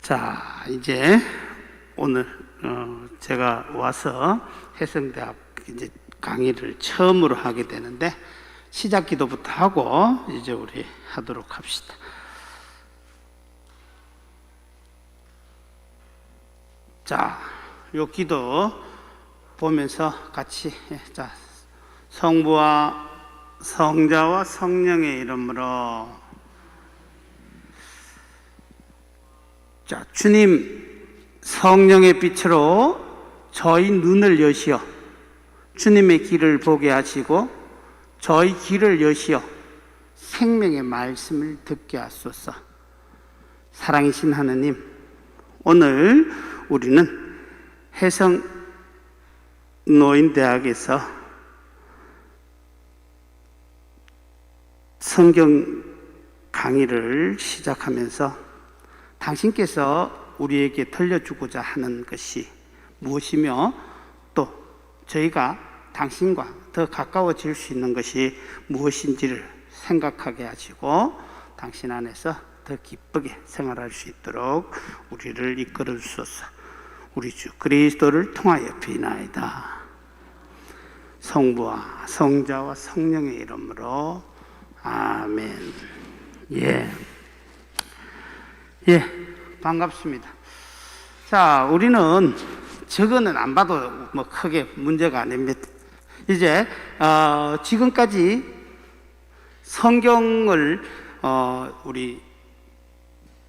자, 이제 오늘 제가 와서 해성대학 이제 강의를 처음으로 하게 되는데 시작 기도부터 하고 이제 우리 하도록 합시다. 자, 요 기도 보면서 같이 자, 성부와 성자와 성령의 이름으로 자, 주님 성령의 빛으로 저희 눈을 여시어 주님의 길을 보게 하시고 저희 길을 여시어 생명의 말씀을 듣게 하소서. 사랑이신 하느님, 오늘 우리는 해성 노인대학에서 성경 강의를 시작하면서 당신께서 우리에게 들려주고자 하는 것이 무엇이며 또 저희가 당신과 더 가까워질 수 있는 것이 무엇인지를 생각하게 하시고 당신 안에서 더 기쁘게 생활할 수 있도록 우리를 이끌어 주소서. 우리 주 그리스도를 통하여 비나이다. 성부와 성자와 성령의 이름으로 아멘. 반갑습니다. 자, 우리는 저거는 안 봐도 뭐 크게 문제가 아닙니다. 이제 지금까지 성경을 우리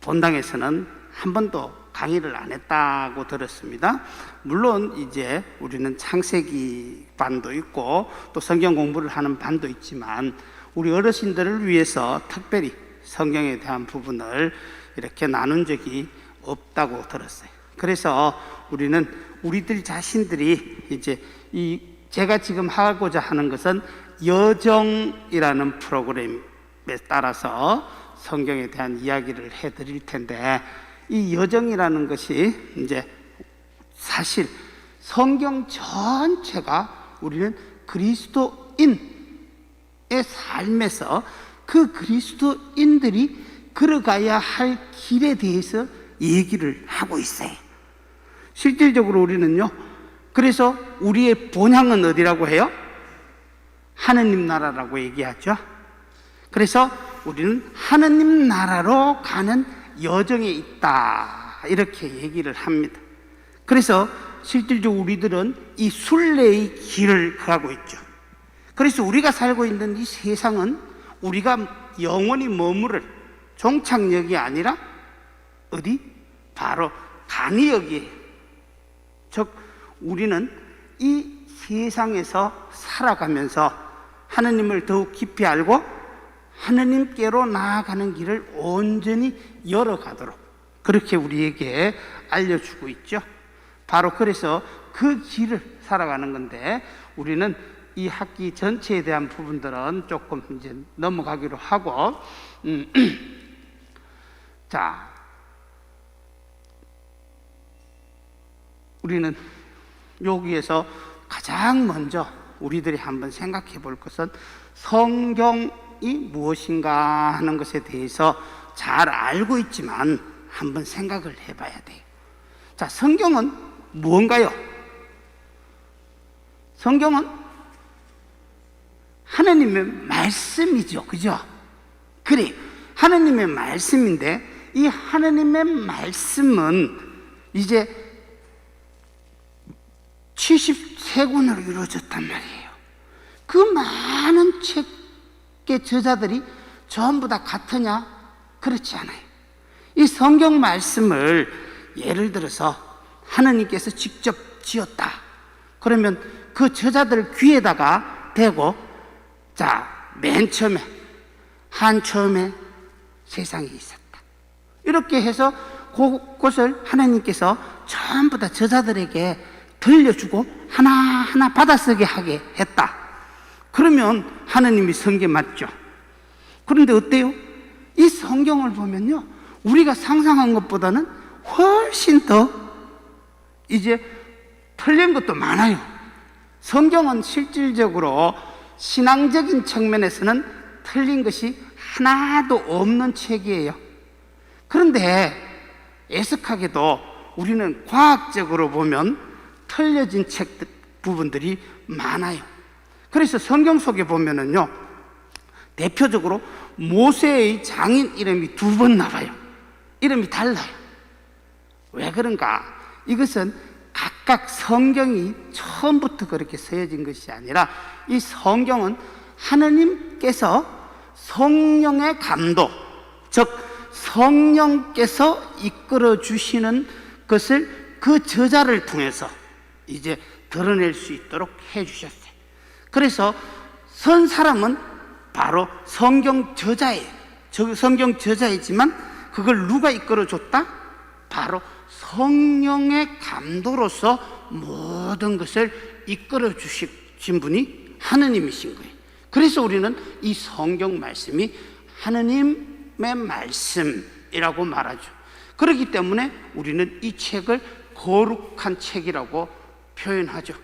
본당에서는 한 번도 강의를 안 했다고 들었습니다. 물론 이제 우리는 창세기 반도 있고 또 성경 공부를 하는 반도 있지만 우리 어르신들을 위해서 특별히 성경에 대한 부분을 이렇게 나눈 적이 없다고 들었어요. 그래서 우리는 우리들 자신들이 이제 제가 지금 하고자 하는 것은 여정이라는 프로그램에 따라서 성경에 대한 이야기를 해드릴 텐데 이 여정이라는 것이 이제 사실 성경 전체가 우리는 그리스도인의 삶에서 그 그리스도인들이 걸어가야 할 길에 대해서 얘기를 하고 있어요. 실질적으로 우리는요, 그래서 우리의 본향은 어디라고 해요? 하느님 나라라고 얘기하죠. 그래서 우리는 하느님 나라로 가는 여정에 있다, 이렇게 얘기를 합니다. 그래서 실질적으로 우리들은 이 순례의 길을 가고 있죠. 그래서 우리가 살고 있는 이 세상은 우리가 영원히 머무를 종착역이 아니라 어디? 바로 간이역이에요. 즉 우리는 이 세상에서 살아가면서 하느님을 더욱 깊이 알고 하느님께로 나아가는 길을 온전히 열어가도록 그렇게 우리에게 알려주고 있죠. 바로 그래서 그 길을 살아가는 건데 우리는 이 학기 전체에 대한 부분들은 조금 이제 넘어가기로 하고 자, 우리는 여기에서 가장 먼저 우리들이 한번 생각해 볼 것은 성경이 무엇인가 하는 것에 대해서 잘 알고 있지만 한번 생각을 해봐야 돼요. 자, 성경은 무언가요? 성경은 하느님의 말씀이죠. 그죠? 그래, 하느님의 말씀인데 이 하느님의 말씀은 이제 70세권으로 이루어졌단 말이에요. 그 많은 책의 저자들이 전부 다 같으냐? 그렇지 않아요. 이 성경 말씀을 예를 들어서 하느님께서 직접 지었다. 그러면 그 저자들 귀에다가 대고 자, 맨 처음에 처음에 세상이 있었다. 이렇게 해서 그것을 하나님께서 전부 다 저자들에게 들려주고 하나하나 받아쓰게 하게 했다. 그러면 하나님이 성경 맞죠? 그런데 어때요? 이 성경을 보면요, 우리가 상상한 것보다는 훨씬 더 이제 틀린 것도 많아요. 성경은 실질적으로 신앙적인 측면에서는 틀린 것이 하나도 없는 책이에요. 그런데 애석하게도 우리는 과학적으로 보면 틀려진 책 부분들이 많아요. 그래서 성경 속에 보면은요, 대표적으로 모세의 장인 이름이 2번 나와요. 이름이 달라요. 왜 그런가? 이것은 각각 성경이 처음부터 그렇게 쓰여진 것이 아니라 이 성경은 하느님께서 성령의 감독, 즉 성령께서 이끌어 주시는 것을 그 저자를 통해서 이제 드러낼 수 있도록 해 주셨어요. 그래서 선 사람은 바로 성경 저자예요. 성경 저자이지만 그걸 누가 이끌어 줬다? 바로 성령의 감도로서 모든 것을 이끌어 주신 분이 하느님이신 거예요. 그래서 우리는 이 성경 말씀이 하느님의 말씀이라고 말하죠. 그렇기 때문에 우리는 이 책을 거룩한 책이라고 표현하죠.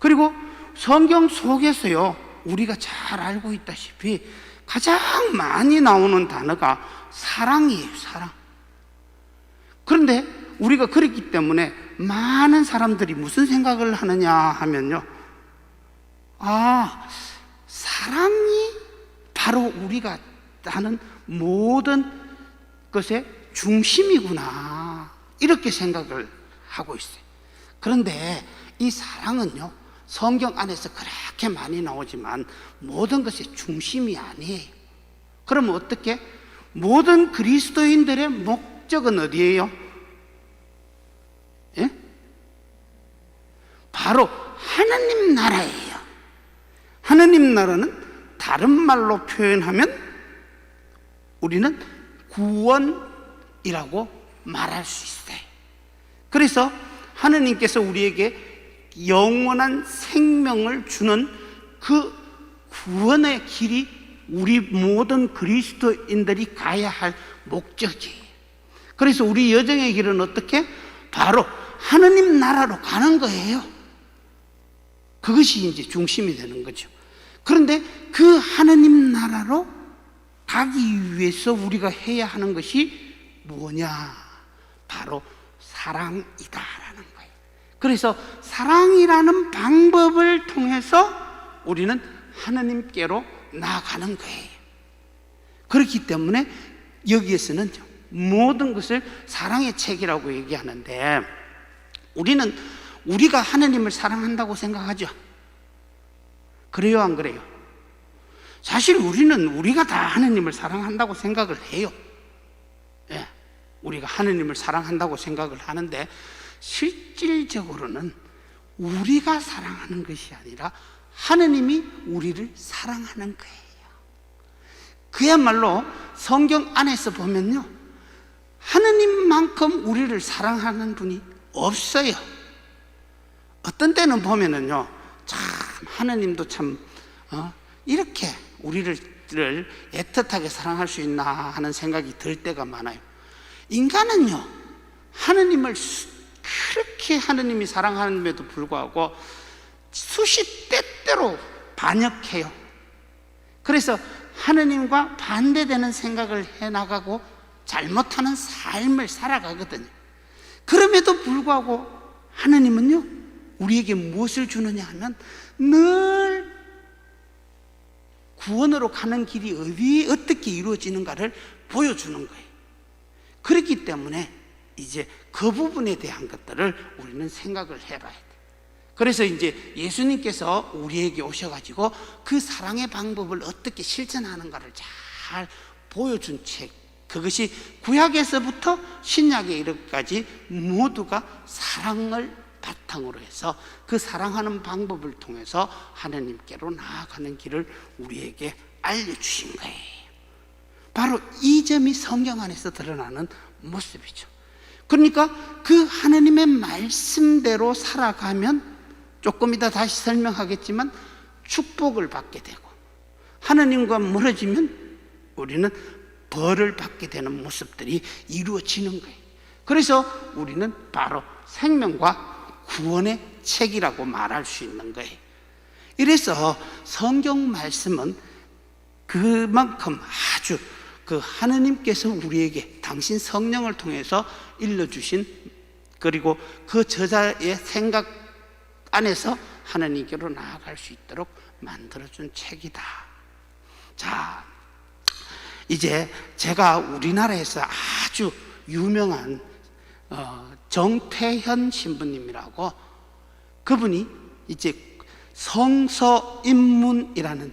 그리고 성경 속에서요, 우리가 잘 알고 있다시피 가장 많이 나오는 단어가 사랑이에요. 사랑. 그런데 우리가 그렇기 때문에 많은 사람들이 무슨 생각을 하느냐 하면요, 사랑이 바로 우리가 하는 모든 것의 중심이구나, 이렇게 생각을 하고 있어요. 그런데 이 사랑은요, 성경 안에서 그렇게 많이 나오지만 모든 것의 중심이 아니에요. 그러면 어떻게? 모든 그리스도인들의 목적은 어디예요? 예? 바로 하나님 나라예요. 하나님 나라는 다른 말로 표현하면 우리는 구원이라고 말할 수 있어요. 그래서 하느님께서 우리에게 영원한 생명을 주는 그 구원의 길이 우리 모든 그리스도인들이 가야 할 목적이에요. 그래서 우리 여정의 길은 어떻게? 바로 하느님 나라로 가는 거예요. 그것이 이제 중심이 되는 거죠. 그런데 그 하느님 나라로 가기 위해서 우리가 해야 하는 것이 뭐냐? 바로 사랑이다라는 거예요. 그래서 사랑이라는 방법을 통해서 우리는 하느님께로 나아가는 거예요. 그렇기 때문에 여기에서는 모든 것을 사랑의 책이라고 얘기하는데, 우리는 우리가 하느님을 사랑한다고 생각하죠. 그래요, 안 그래요? 사실 우리는 우리가 다 하느님을 사랑한다고 생각을 해요. 예, 우리가 하느님을 사랑한다고 생각을 하는데, 실질적으로는 우리가 사랑하는 것이 아니라 하느님이 우리를 사랑하는 거예요. 그야말로 성경 안에서 보면요, 하느님만큼 우리를 사랑하는 분이 없어요. 어떤 때는 보면은요, 참 하느님도 참 이렇게 우리를 애틋하게 사랑할 수 있나 하는 생각이 들 때가 많아요. 인간은요, 하느님을 그렇게 하느님이 사랑하는데도 불구하고 수십 때때로 반역해요. 그래서 하느님과 반대되는 생각을 해나가고 잘못하는 삶을 살아가거든요. 그럼에도 불구하고 하느님은요, 우리에게 무엇을 주느냐 하면 늘 구원으로 가는 길이 어떻게 이루어지는가를 보여주는 거예요. 그렇기 때문에 이제 그 부분에 대한 것들을 우리는 생각을 해봐야 돼요. 그래서 이제 예수님께서 우리에게 오셔가지고 그 사랑의 방법을 어떻게 실천하는가를 잘 보여준 책, 그것이 구약에서부터 신약에 이르기까지 모두가 사랑을 바탕으로 해서 그 사랑하는 방법을 통해서 하나님께로 나아가는 길을 우리에게 알려주신 거예요. 바로 이 점이 성경 안에서 드러나는 모습이죠. 그러니까 그 하나님의 말씀대로 살아가면, 조금 이따 다시 설명하겠지만, 축복을 받게 되고, 하나님과 멀어지면 우리는 벌을 받게 되는 모습들이 이루어지는 거예요. 그래서 우리는 바로 생명과 구원의 책이라고 말할 수 있는 거예요. 이래서 성경 말씀은 그만큼 아주 그 하느님께서 우리에게 당신 성령을 통해서 일러주신, 그리고 그 저자의 생각 안에서 하나님께로 나아갈 수 있도록 만들어준 책이다. 자, 이제 제가 우리나라에서 아주 유명한 정태현 신부님이라고, 그분이 이제 성서인문이라는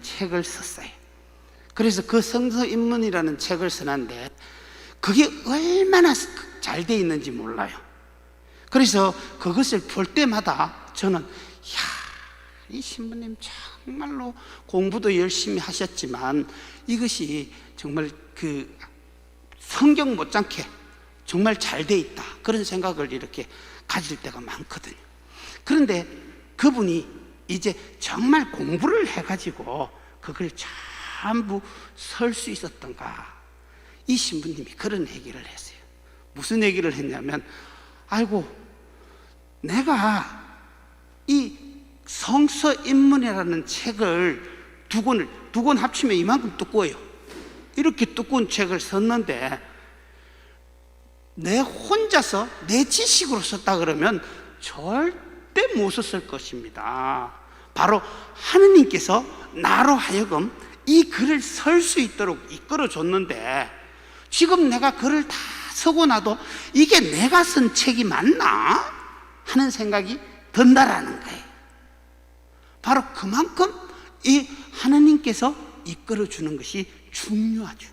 책을 썼어요. 그래서 그 성서인문이라는 책을 써놨는데 그게 얼마나 잘 돼 있는지 몰라요. 그래서 그것을 볼 때마다 저는 이 신부님 정말로 공부도 열심히 하셨지만 이것이 정말 그 성경 못지않게 정말 잘 돼 있다, 그런 생각을 이렇게 가질 때가 많거든요. 그런데 그분이 이제 정말 공부를 해가지고 그걸 전부 설 수 있었던가, 이 신부님이 그런 얘기를 했어요. 무슨 얘기를 했냐면, 아이고, 내가 이 성서인문이라는 책을 두 권 합치면 이만큼 두꺼워요. 이렇게 두꺼운 책을 썼는데 내 혼자서 내 지식으로 썼다 그러면 절대 못 썼을 것입니다. 바로 하느님께서 나로 하여금 이 글을 설 수 있도록 이끌어 줬는데, 지금 내가 글을 다 쓰고 나도 이게 내가 쓴 책이 맞나 하는 생각이 든다라는 거예요. 바로 그만큼 이 하느님께서 이끌어 주는 것이 중요하죠.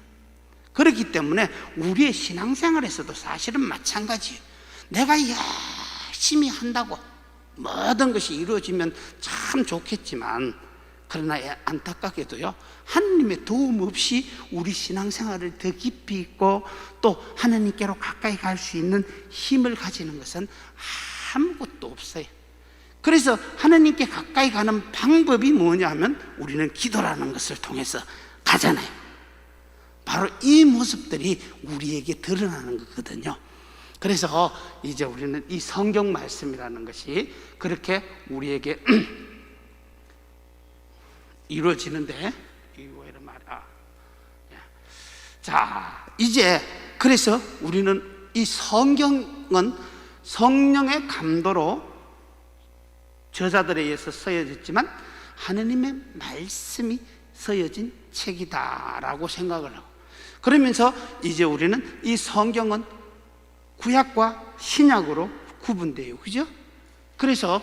그렇기 때문에 우리의 신앙생활에서도 사실은 마찬가지예요. 내가 열심히 한다고 모든 것이 이루어지면 참 좋겠지만, 그러나 안타깝게도요, 하나님의 도움 없이 우리 신앙생활을 더 깊이 있고 또 하나님께로 가까이 갈 수 있는 힘을 가지는 것은 아무것도 없어요. 그래서 하나님께 가까이 가는 방법이 뭐냐 하면 우리는 기도라는 것을 통해서 가잖아요. 바로 이 모습들이 우리에게 드러나는 거거든요. 그래서 이제 우리는 이 성경 말씀이라는 것이 그렇게 우리에게 이루어지는데, 이거 이런 말이야. 자, 이제 그래서 우리는 이 성경은 성령의 감도로 저자들에 의해서 쓰여졌지만 하느님의 말씀이 쓰여진 책이다라고 생각을 하고, 그러면서 이제 우리는 이 성경은 구약과 신약으로 구분돼요. 그죠? 그래서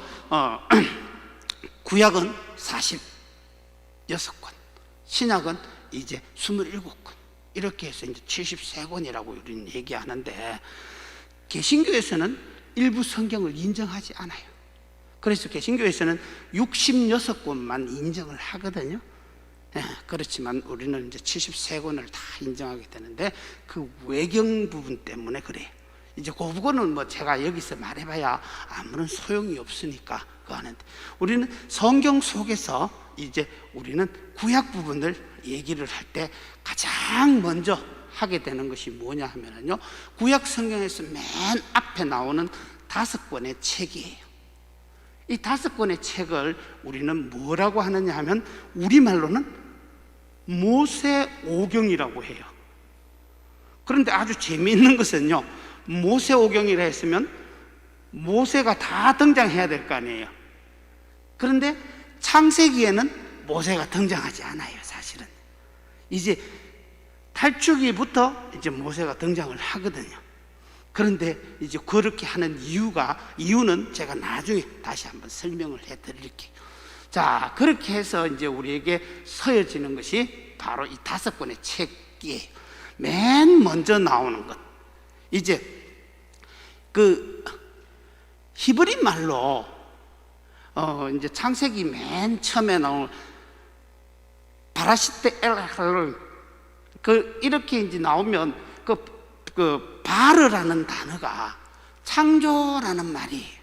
구약은 46권, 신약은 이제 27권, 이렇게 해서 이제 73권이라고 우리는 얘기하는데, 개신교에서는 일부 성경을 인정하지 않아요. 그래서 개신교에서는 66권만 인정을 하거든요. 그렇지만 우리는 이제 73권을 다 인정하게 되는데, 그 외경 부분 때문에 그래요. 이제 그 부분은 뭐 제가 여기서 말해봐야 아무런 소용이 없으니까 그거 하는데, 우리는 성경 속에서 이제 우리는 구약 부분을 얘기를 할 때 가장 먼저 하게 되는 것이 뭐냐 하면요, 구약 성경에서 맨 앞에 나오는 5권의 책이에요. 이 5권의 책을 우리는 뭐라고 하느냐 하면 우리말로는 모세오경이라고 해요. 그런데 아주 재미있는 것은요, 모세오경이라 했으면 모세가 다 등장해야 될 거 아니에요. 그런데 창세기에는 모세가 등장하지 않아요. 사실은 이제 탈출기부터 이제 모세가 등장을 하거든요. 그런데 이제 그렇게 하는 이유는 제가 나중에 다시 한번 설명을 해드릴게요. 자, 그렇게 해서 이제 우리에게 서여지는 것이 바로 이 5권의 책이에요. 맨 먼저 나오는 것, 이제 그 히브리 말로 이제 창세기 맨 처음에 나오는 바라시테 엘하를, 그 이렇게 이제 나오면 그 바르라는 단어가 창조라는 말이에요.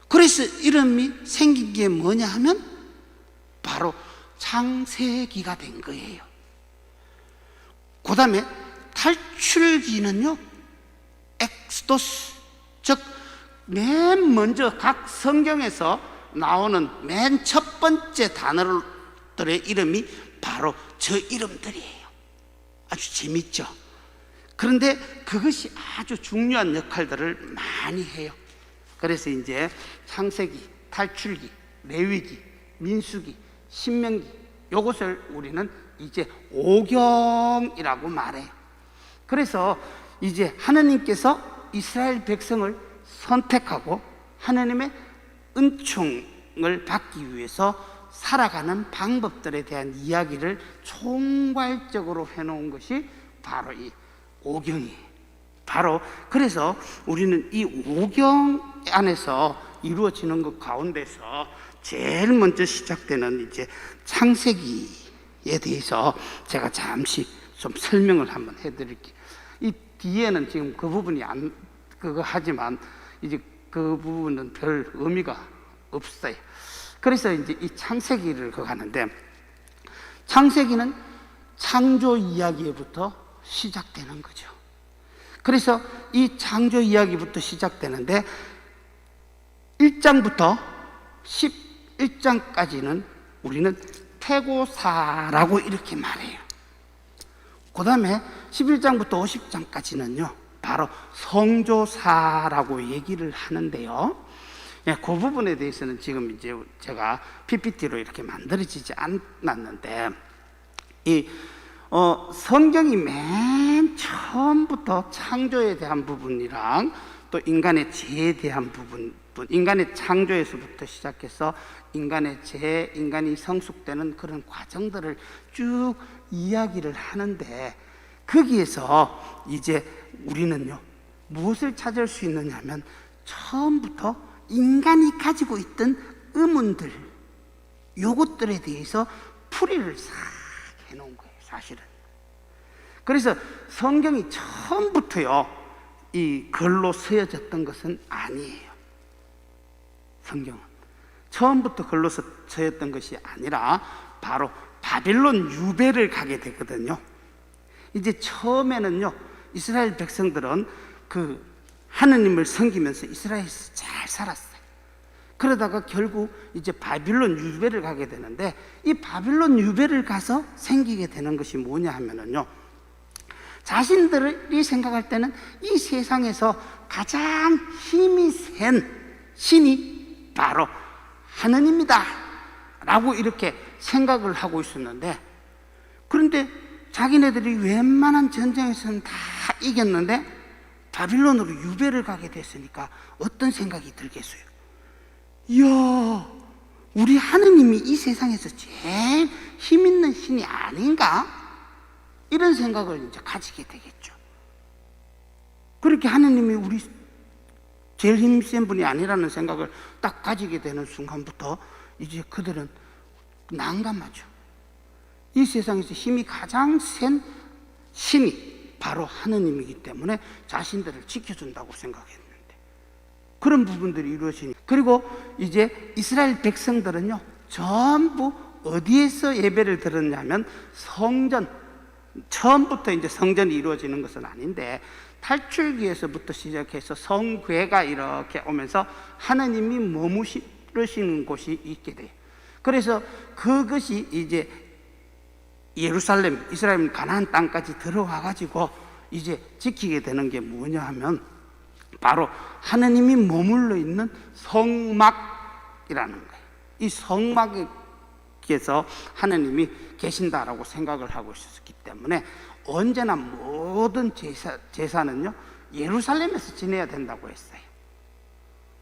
그래서 이름이 생긴 게 뭐냐 하면 바로 창세기가 된 거예요. 그 다음에 탈출기는요, 엑스도스, 즉 맨 먼저 각 성경에서 나오는 맨 첫 번째 단어들의 이름이 바로 저 이름들이에요. 아주 재밌죠. 그런데 그것이 아주 중요한 역할들을 많이 해요. 그래서 이제 창세기, 탈출기, 레위기, 민수기, 신명기, 이것을 우리는 이제 오경이라고 말해요. 그래서 이제 하나님께서 이스라엘 백성을 선택하고 하나님의 은총을 받기 위해서 살아가는 방법들에 대한 이야기를 총괄적으로 해놓은 것이 바로 이 오경이에요. 바로 그래서 우리는 이 오경 안에서 이루어지는 것 가운데서 제일 먼저 시작되는 이제 창세기에 대해서 제가 잠시 좀 설명을 한번 해드릴게요. 이 뒤에는 지금 그 부분이 안 그거 하지만 이제 그 부분은 별 의미가 없어요. 그래서 이제 이 창세기를 그거 하는데, 창세기는 창조 이야기부터 시작되는 거죠. 그래서 이 창조 이야기부터 시작되는데 1장부터 11장까지는 우리는 태고사라고 이렇게 말해요. 그 다음에 11장부터 50장까지는요 바로 성조사라고 얘기를 하는데요, 그 부분에 대해서는 지금 이제 제가 PPT로 이렇게 만들어지지 않았는데, 성경이 맨 처음부터 창조에 대한 부분이랑 또 인간의 죄에 대한 부분, 또 인간의 창조에서부터 시작해서 인간의 죄, 인간이 성숙되는 그런 과정들을 쭉 이야기를 하는데, 거기에서 이제 우리는요 무엇을 찾을 수 있느냐면 처음부터 인간이 가지고 있던 의문들, 요것들에 대해서 풀이를 싹 해놓은 거예요, 사실은. 그래서 성경이 처음부터요 이 글로 쓰여졌던 것은 아니에요. 성경은 처음부터 글로 쓰였던 것이 아니라 바로 바빌론 유배를 가게 되거든요. 이제 처음에는요 이스라엘 백성들은 그 하느님을 섬기면서 이스라엘에서 잘 살았어요. 그러다가 결국 이제 바빌론 유배를 가게 되는데, 이 바빌론 유배를 가서 생기게 되는 것이 뭐냐 하면은요, 자신들이 생각할 때는 이 세상에서 가장 힘이 센 신이 바로 하느님이다 라고 이렇게 생각을 하고 있었는데, 그런데 자기네들이 웬만한 전쟁에서는 다 이겼는데 바빌론으로 유배를 가게 됐으니까 어떤 생각이 들겠어요? 이야, 우리 하느님이 이 세상에서 제일 힘 있는 신이 아닌가? 이런 생각을 이제 가지게 되겠죠. 그렇게 하느님이 우리 제일 힘센 분이 아니라는 생각을 딱 가지게 되는 순간부터 이제 그들은 난감하죠. 이 세상에서 힘이 가장 센 신이 바로 하느님이기 때문에 자신들을 지켜준다고 생각했는데, 그런 부분들이 이루어지니, 그리고 이제 이스라엘 백성들은요 전부 어디에서 예배를 드렸냐면 성전, 처음부터 이제 성전이 이루어지는 것은 아닌데 탈출기에서부터 시작해서 성궤가 이렇게 오면서 하느님이 머무시는 곳이 있게 돼요. 그래서 그것이 이제 예루살렘, 이스라엘 가나안 땅까지 들어와 가지고 이제 지키게 되는 게 뭐냐 하면 바로 하느님이 머물러 있는 성막이라는 거예요. 이 성막에서 하느님이 계신다라고 생각을 하고 있었기 때문에 언제나 모든 제사는요 예루살렘에서 지내야 된다고 했어요.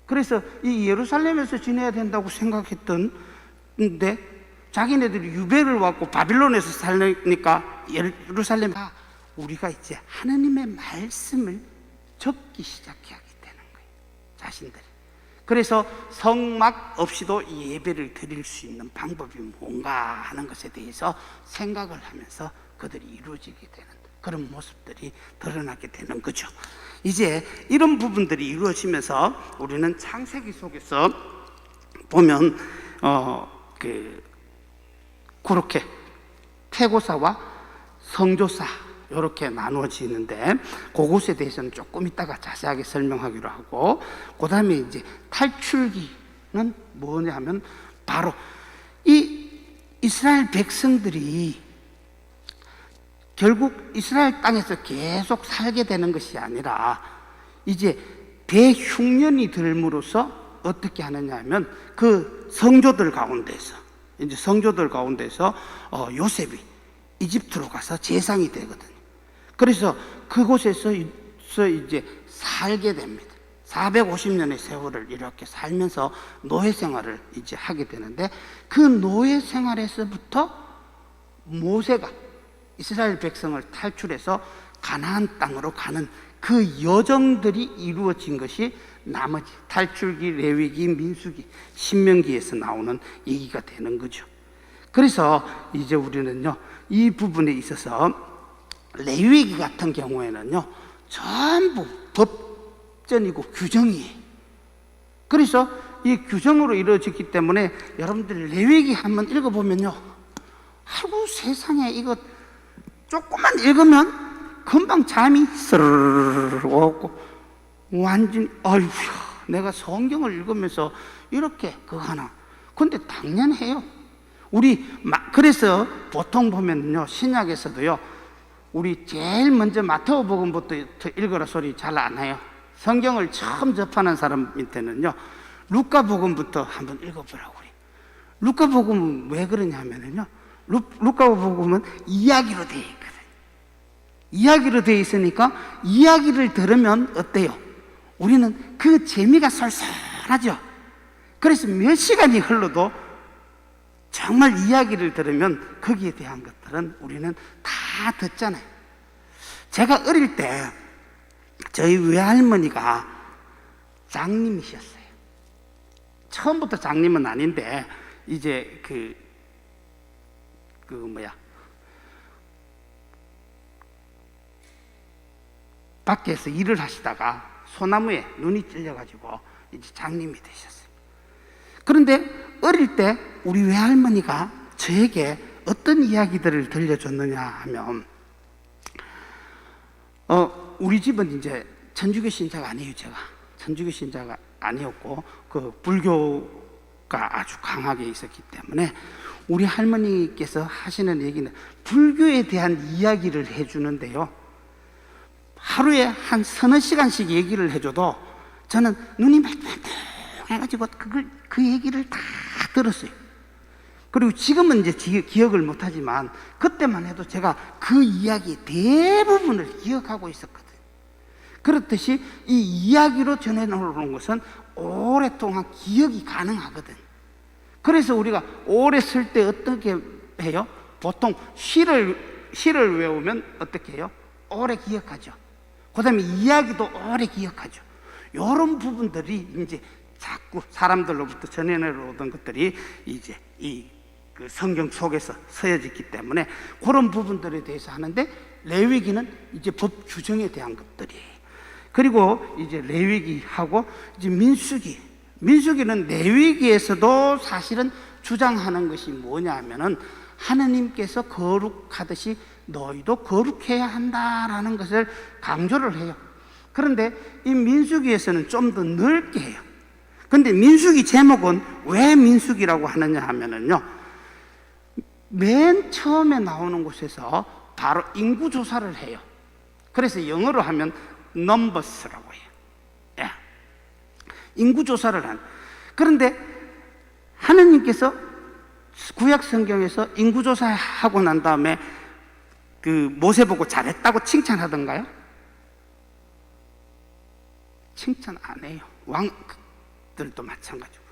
그래서 이 예루살렘에서 지내야 된다고 생각했던데, 자기네들이 유배를 왔고 바빌론에서 살니까 예루살렘, 우리가 이제 하나님의 말씀을 적기 시작하게 되는 거예요, 자신들이. 그래서 성막 없이도 예배를 드릴 수 있는 방법이 뭔가 하는 것에 대해서 생각을 하면서 그들이 이루어지게 되는 그런 모습들이 드러나게 되는 거죠. 이제 이런 부분들이 이루어지면서 우리는 창세기 속에서 보면 그렇게 태고사와 성조사 이렇게 나누어지는데, 그것에 대해서는 조금 이따가 자세하게 설명하기로 하고, 그 다음에 이제 탈출기는 뭐냐면 바로 이 이스라엘 백성들이 결국 이스라엘 땅에서 계속 살게 되는 것이 아니라 이제 대흉년이 들므로써 어떻게 하느냐 하면 그 성조들 가운데서 요셉이 이집트로 가서 제상이 되거든요. 그래서 그곳에서 이제 살게 됩니다. 450년의 세월을 이렇게 살면서 노예 생활을 이제 하게 되는데, 그 노예 생활에서부터 모세가 이스라엘 백성을 탈출해서 가나안 땅으로 가는 그 여정들이 이루어진 것이 나머지 탈출기, 레위기, 민수기, 신명기에서 나오는 얘기가 되는 거죠. 그래서 이제 우리는요, 이 부분에 있어서 레위기 같은 경우에는요, 전부 법전이고 규정이에요. 그래서 이 규정으로 이루어졌기 때문에 여러분들이 레위기 한번 읽어보면요, 아이고 세상에, 이거 조금만 읽으면 금방 잠이 스르르 오고, 완전히 아이고야, 내가 성경을 읽으면서 이렇게 그거 하나. 근데 당연해요. 그래서 보통 보면요, 신약에서도요, 우리 제일 먼저 마태복음부터 읽어라 소리 잘 안 해요. 성경을 처음 접하는 사람한테는요, 루카복음부터 한번 읽어보라고 그래요. 루카복음은 왜 그러냐면요, 루카복음은 이야기로 되어 있거든요. 이야기로 되어 있으니까 이야기를 들으면 어때요? 우리는 그 재미가 쏠쏠하죠. 그래서 몇 시간이 흘러도 정말 이야기를 들으면 거기에 대한 것들은 우리는 다 듣잖아요. 제가 어릴 때 저희 외할머니가 장님이셨어요. 처음부터 장님은 아닌데 이제 밖에서 일을 하시다가 소나무에 눈이 찔려가지고 이제 장님이 되셨어요. 그런데 어릴 때 우리 외할머니가 저에게 어떤 이야기들을 들려줬느냐 하면, 우리 집은 이제 천주교 신자가 아니에요. 제가 천주교 신자가 아니었고 그 불교가 아주 강하게 있었기 때문에 우리 할머니께서 하시는 얘기는 불교에 대한 이야기를 해주는데요, 하루에 한 서너 시간씩 얘기를 해줘도 저는 눈이 말똥말똥해가지고 그 얘기를 다 들었어요. 그리고 지금은 이제 기억을 못하지만 그때만 해도 제가 그 이야기 대부분을 기억하고 있었거든요. 그렇듯이 이 이야기로 전해놓은 것은 오랫동안 기억이 가능하거든요. 그래서 우리가 오래 쓸 때 어떻게 해요? 보통 시를 외우면 어떻게 해요? 오래 기억하죠. 그 다음에 이야기도 오래 기억하죠. 이런 부분들이 이제 자꾸 사람들로부터 전해내려오던 것들이 이제 그 성경 속에서 서여졌기 때문에 그런 부분들에 대해서 하는데, 레위기는 이제 법 규정에 대한 것들이, 그리고 이제 레위기하고 이제 민수기는 레위기에서도 사실은 주장하는 것이 뭐냐 하면은 하느님께서 거룩하듯이 너희도 거룩해야 한다라는 것을 강조를 해요. 그런데 이 민수기에서는 좀 더 넓게 해요. 근데 민수기 제목은 왜 민수기라고 하느냐 하면은요, 맨 처음에 나오는 곳에서 바로 인구조사를 해요. 그래서 영어로 하면 numbers라고 해요. 예. 인구조사를 한. 그런데 하느님께서 구약 성경에서 인구조사하고 난 다음에 그 모세 보고 잘했다고 칭찬하던가요? 칭찬 안 해요. 왕들도 마찬가지고.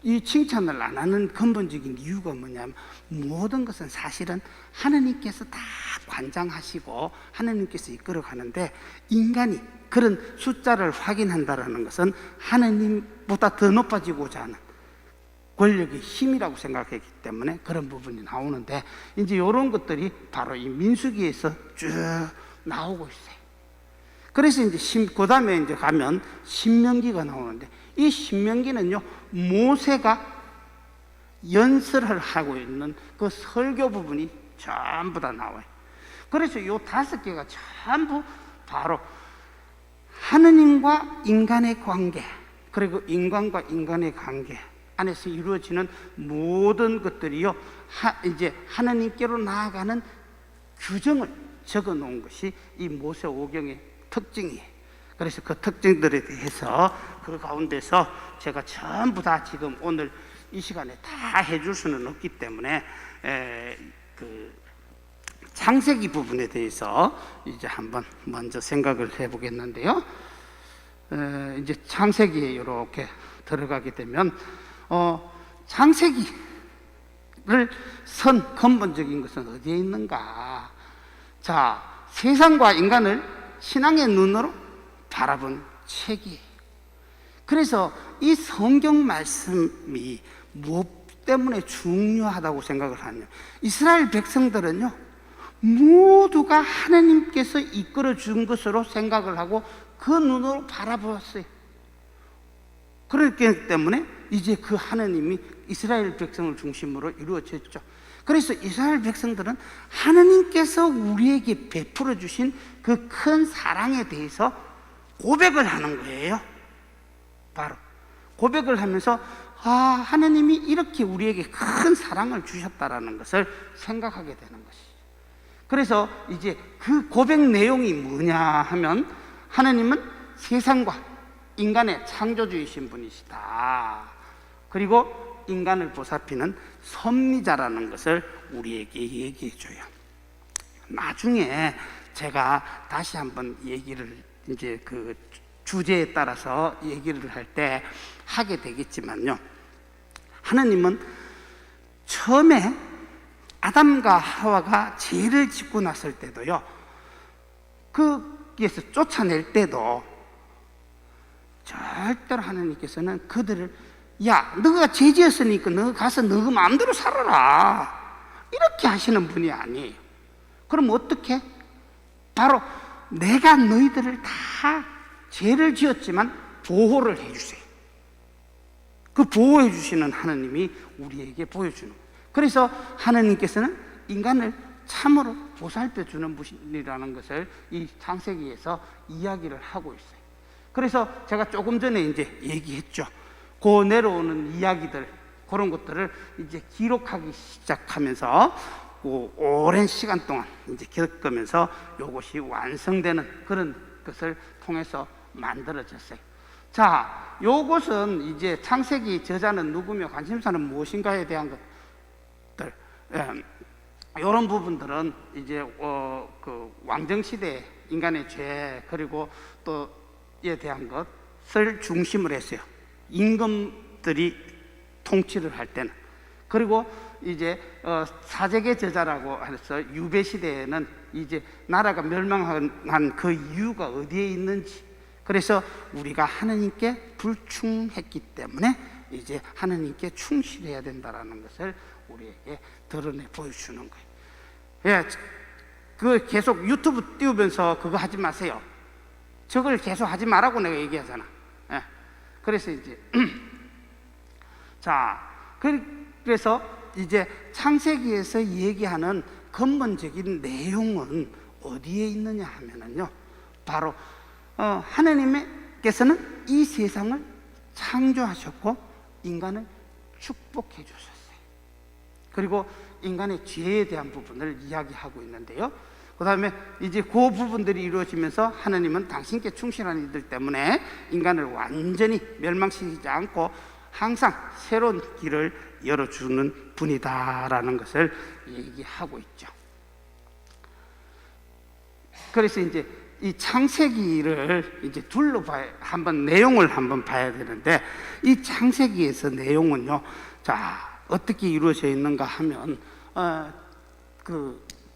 이 칭찬을 안 하는 근본적인 이유가 뭐냐면, 모든 것은 사실은 하느님께서 다 관장하시고 하느님께서 이끌어가는데, 인간이 그런 숫자를 확인한다는 것은 하느님보다 더 높아지고자 하는 권력의 힘이라고 생각했기 때문에 그런 부분이 나오는데, 이제 이런 것들이 바로 이 민수기에서 쭉 나오고 있어요. 그래서 이제 그 다음에 이제 가면 신명기가 나오는데, 이 신명기는요, 모세가 연설을 하고 있는 그 설교 부분이 전부 다 나와요. 그래서 이 5개가 전부 바로 하느님과 인간의 관계, 그리고 인간과 인간의 관계 안에서 이루어지는 모든 것들이요, 이제 하느님께로 나아가는 규정을 적어 놓은 것이 이 모세오경의 특징이에요. 그래서 그 특징들에 대해서 그 가운데서 제가 전부 다 지금 오늘 이 시간에 다 해줄 수는 없기 때문에 그 창세기 부분에 대해서 이제 한번 먼저 생각을 해보겠는데요. 이제 창세기에 이렇게 들어가게 되면 창세기를 선 근본적인 것은 어디에 있는가? 자, 세상과 인간을 신앙의 눈으로 바라본 책이에요. 그래서 이 성경 말씀이 무엇 때문에 중요하다고 생각을 하냐? 이스라엘 백성들은요, 모두가 하나님께서 이끌어 준 것으로 생각을 하고 그 눈으로 바라보았어요. 그렇기 때문에 이제 그 하나님이 이스라엘 백성을 중심으로 이루어졌죠. 그래서 이스라엘 백성들은 하나님께서 우리에게 베풀어 주신 그 큰 사랑에 대해서 고백을 하는 거예요. 바로 고백을 하면서 하나님이 이렇게 우리에게 큰 사랑을 주셨다라는 것을 생각하게 되는 것이죠. 그래서 이제 그 고백 내용이 뭐냐 하면, 하나님은 세상과 인간의 창조주이신 분이시다. 그리고 인간을 보살피는 섭리자라는 것을 우리에게 얘기해 줘요. 나중에 제가 다시 한번 얘기를 이제 그 주제에 따라서 얘기를 할 때 하게 되겠지만요, 하나님은 처음에 아담과 하와가 죄를 짓고 났을 때도요, 거기에서 쫓아낼 때도 절대로 하나님께서는 그들을 너가 죄 지었으니까 너 가서 너 마음대로 살아라, 이렇게 하시는 분이 아니에요. 그럼 어떻게? 바로 내가 너희들을 다 죄를 지었지만 보호를 해주세요. 그 보호해 주시는 하나님이 우리에게 보여주는 거예요. 그래서 하나님께서는 인간을 참으로 보살펴 주는 분이라는 것을 이 창세기에서 이야기를 하고 있어요. 그래서 제가 조금 전에 이제 얘기했죠. 그 내려오는 이야기들, 그런 것들을 이제 기록하기 시작하면서 오랜 시간 동안 이제 겪으면서 이것이 완성되는 그런 것을 통해서 만들어졌어요. 자, 요것은 이제 창세기 저자는 누구며 관심사는 무엇인가에 대한 것들, 이런 부분들은 이제 그 왕정시대 인간의 죄, 그리고 또에 대한 것을 중심으로 했어요. 임금들이 통치를 할 때는. 그리고 이제 사제계 저자라고 해서 유배 시대에는 이제 나라가 멸망한 그 이유가 어디에 있는지, 그래서 우리가 하나님께 불충했기 때문에 이제 하나님께 충실해야 된다라는 것을 우리에게 드러내 보여주는 거예요. 예, 그 계속 유튜브 띄우면서 그거 하지 마세요. 저걸 계속 하지 말라고 내가 얘기하잖아. 예, 그래서 이제 자, 그래서 이제 창세기에서 얘기하는 근본적인 내용은 어디에 있느냐 하면은요, 바로 하나님께서는 이 세상을 창조하셨고 인간을 축복해 주셨어요. 그리고 인간의 죄에 대한 부분을 이야기하고 있는데요, 그 다음에 이제 그 부분들이 이루어지면서 하나님은 당신께 충실한 이들 때문에 인간을 완전히 멸망시키지 않고 항상 새로운 길을 열어주는 분이다라는 것을 얘기하고 있죠. 그래서 이제 이 창세기를 이제 한번 내용을 한번 봐야 되는데, 이 창세기에서 내용은요, 자, 어떻게 이루어져 있는가 하면,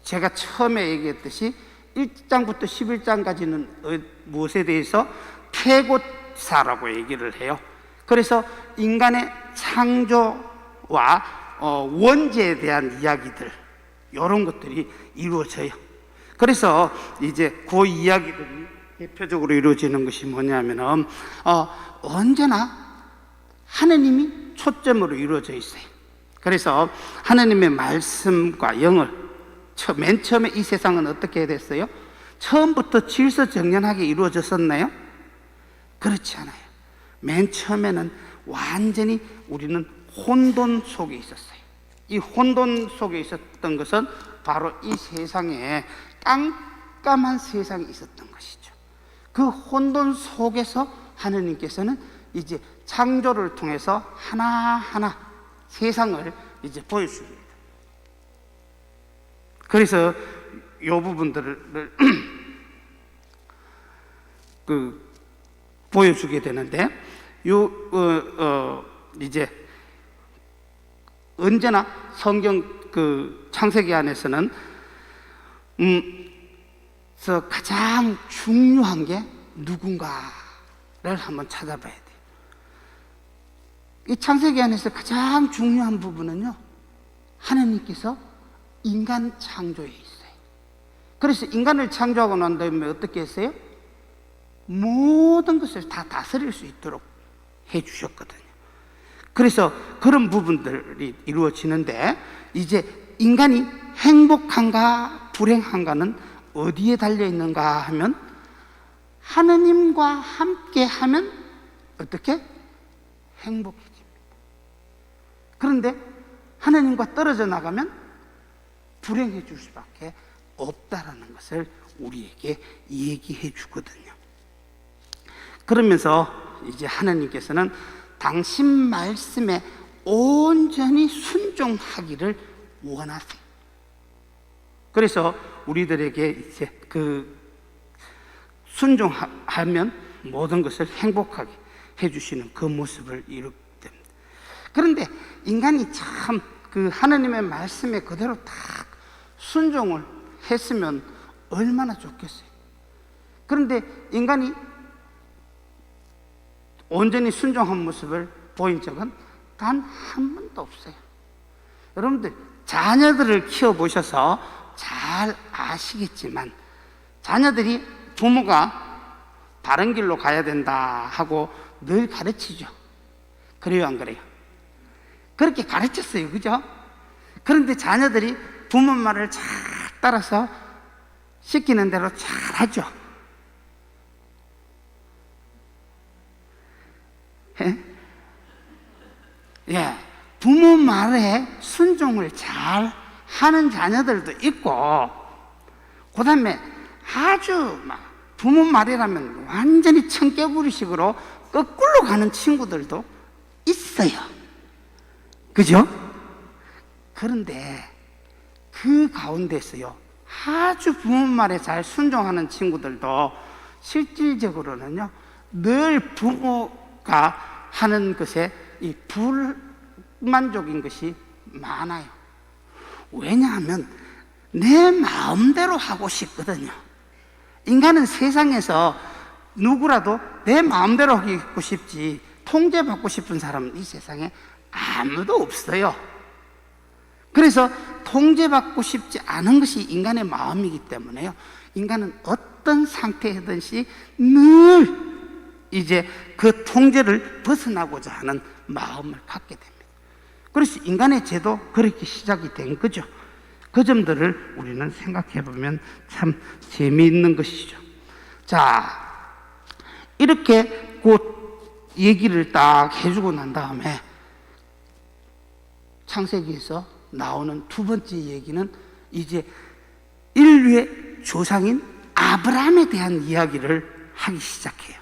제가 처음에 얘기했듯이 1장부터 11장까지는 무엇에 대해서 태고사라고 얘기를 해요. 그래서 인간의 창조와 원죄에 대한 이야기들, 이런 것들이 이루어져요. 그래서 이제 그 이야기들이 대표적으로 이루어지는 것이 뭐냐면은 언제나 하나님이 초점으로 이루어져 있어요. 그래서 하나님의 말씀과 영을 맨 처음에 이 세상은 어떻게 됐어요? 처음부터 질서정연하게 이루어졌었나요? 그렇지 않아요. 맨 처음에는 완전히 우리는 혼돈 속에 있었어요. 이 혼돈 속에 있었던 것은 바로 이 세상에 깜깜한 세상이 있었던 것이죠. 그 혼돈 속에서 하느님께서는 이제 창조를 통해서 하나하나 세상을 이제 보여줍니다. 그래서 이 부분들을 보여주게 되는데, 이제 언제나 성경 창세기 안에서는 가장 중요한 게 누군가를 한번 찾아봐야 돼요. 이 창세기 안에서 가장 중요한 부분은요, 하나님께서 인간 창조에 있어요. 그래서 인간을 창조하고 난 다음에 어떻게 했어요? 모든 것을 다 다스릴 수 있도록 해주셨거든요. 그래서 그런 부분들이 이루어지는데, 이제 인간이 행복한가 불행한가는 어디에 달려있는가 하면, 하느님과 함께 하면 어떻게? 행복해집니다. 그런데 하느님과 떨어져 나가면 불행해질 수밖에 없다라는 것을 우리에게 얘기해 주거든요. 그러면서 이제 하나님께서는 당신 말씀에 온전히 순종하기를 원하세요. 그래서 우리들에게 이제 순종하면 모든 것을 행복하게 해주시는 그 모습을 이루게 됩니다. 그런데 인간이 참 하나님의 말씀에 그대로 딱 순종을 했으면 얼마나 좋겠어요. 그런데 인간이 온전히 순종한 모습을 보인 적은 단 한 번도 없어요. 여러분들 자녀들을 키워보셔서 잘 아시겠지만, 자녀들이 부모가 바른 길로 가야 된다 하고 늘 가르치죠. 그래요, 안 그래요? 그렇게 가르쳤어요, 그죠? 그런데 자녀들이 부모 말을 잘 따라서 시키는 대로 잘 하죠. 예, 부모 말에 순종을 잘 하는 자녀들도 있고, 그 다음에 아주 부모 말이라면 완전히 청개구리식으로 거꾸로 가는 친구들도 있어요. 그죠? 그런데 그 가운데서요, 아주 부모 말에 잘 순종하는 친구들도 실질적으로는요, 늘 부모가 하는 것에 이 불만족인 것이 많아요. 왜냐하면 내 마음대로 하고 싶거든요. 인간은 세상에서 누구라도 내 마음대로 하고 싶지 통제받고 싶은 사람은 이 세상에 아무도 없어요. 그래서 통제받고 싶지 않은 것이 인간의 마음이기 때문에요, 인간은 어떤 상태이든지 늘 이제 그 통제를 벗어나고자 하는 마음을 갖게 됩니다. 그래서 인간의 죄도 그렇게 시작이 된 거죠. 그 점들을 우리는 생각해 보면 참 재미있는 것이죠. 자, 이렇게 곧 얘기를 딱 해주고 난 다음에 창세기에서 나오는 두 번째 얘기는 이제 인류의 조상인 아브라함에 대한 이야기를 하기 시작해요.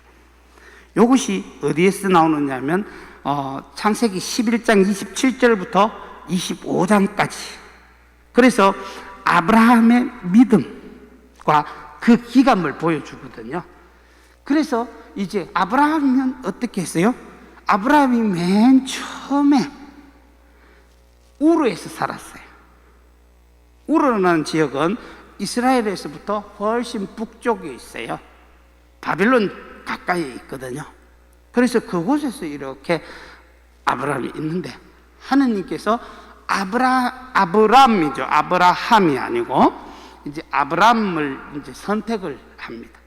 이것이 어디에서 나오느냐면 창세기 11장 27절부터 25장까지. 그래서 아브라함의 믿음과 그 기감을 보여주거든요. 그래서 이제 아브라함은 어떻게 했어요? 아브라함이 맨 처음에 우르에서 살았어요. 우르라는 지역은 이스라엘에서부터 훨씬 북쪽에 있어요. 바빌론 가까이에 있거든요. 그래서 그곳에서 이렇게 아브라함이 있는데, 하느님께서 아브라함이죠. 아브라함이 아니고 이제 아브라함을 이제 선택을 합니다.